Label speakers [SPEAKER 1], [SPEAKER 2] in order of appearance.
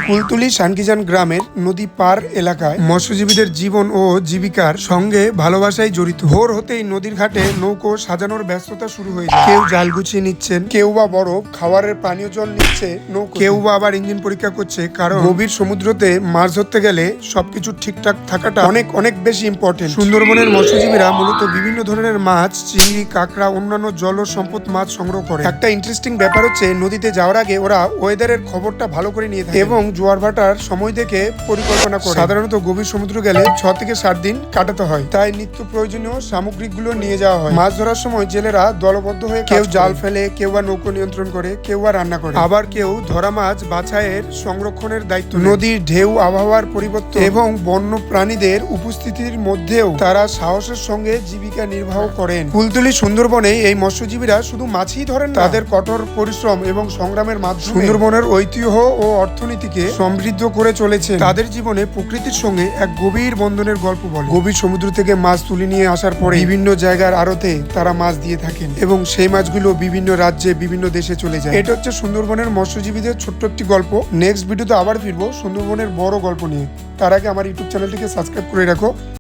[SPEAKER 1] কুলতলি শানকিজান গ্রামের নদী পার এলাকায় মৎস্যজীবীদের জীবন ও জীবিকার সঙ্গে ভালোবাসায় জড়িত। ভোর হতেই নদীর ঘাটে নৌকো সাজানোর ব্যস্ততা শুরু হয়ে যায়। কেউ জাল গুছিয়ে নিচ্ছেন, কেউ বা বরফ খাবারের পানীয় জল নিচ্ছে নৌকো, কেউ বা আবার ইঞ্জিন পরীক্ষা করছে। কারণ গভীর সমুদ্রতে মাছ ধরতে গেলে সবকিছু ঠিকঠাক থাকাটা অনেক অনেক বেশি ইম্পর্টেন্ট। সুন্দরবনের মৎস্যজীবীরা মূলত বিভিন্ন ধরনের মাছ, চিংড়ি, কাঁকড়া, অন্যান্য জলজ সম্পদ মাছ সংগ্রহ করে। একটা ইন্টারেস্টিং ব্যাপার হচ্ছে, নদীতে যাওয়ার আগে ওরা ওয়েদারের খবরটা ভালো করে নিয়ে থাকে এবং জোয়ার ভাটার সময় দেখে পরিকল্পনা করে। সাধারণত গভীর সমুদ্র গেলে 6 থেকে 7 দিন কাটাতে হয়, তাই নিত্য প্রয়োজনীয় সামগ্রীগুলো নিয়ে যাওয়া হয়। মাছ ধরার সময় জেলেরা দলবদ্ধ হয়ে কেউ জাল ফেলে, কেউ বা নৌকো নিয়ন্ত্রণ করে, কেউ বা রান্না করে, আবার কেউ ধরা মাছ বাছাইয়ের সংরক্ষণের দায়িত্ব। নদীর ঢেউ, আবহাওয়ার পরিবর্তন এবং বন্য প্রাণীদের উপস্থিতির মধ্যেও তারা সাহসের সঙ্গে জীবিকা নির্বাহ করেন। কুলতলি সুন্দরবনে এই মৎস্যজীবীরা শুধু মাছই ধরেন না, তাদের কঠোর পরিশ্রম এবং সংগ্রামের মাধ্যমে সুন্দরবনের ঐতিহ্য ও অর্থনীতিকে সমৃদ্ধ করে চলেছে। তাদের জীবনে প্রকৃতির সঙ্গে এক গভীর বন্ধনের গল্প বলে। গভীর সমুদ্র থেকে মাছ তুলে নিয়ে আসার পরে বিভিন্ন জায়গার আড়তে তারা মাছ দিয়ে থাকেন এবং সেই মাছগুলো বিভিন্ন রাজ্যে, বিভিন্ন দেশে চলে যায়। এটা হচ্ছে সুন্দরবনের মৎস্যজীবীদের ছোট্ট একটি গল্প। নেক্সট ভিডিওতে আবার ফিরবো সুন্দরবনের বড় গল্প নিয়ে। তার আগে আমার ইউটিউব চ্যানেলটিকে সাবস্ক্রাইব করে রাখো।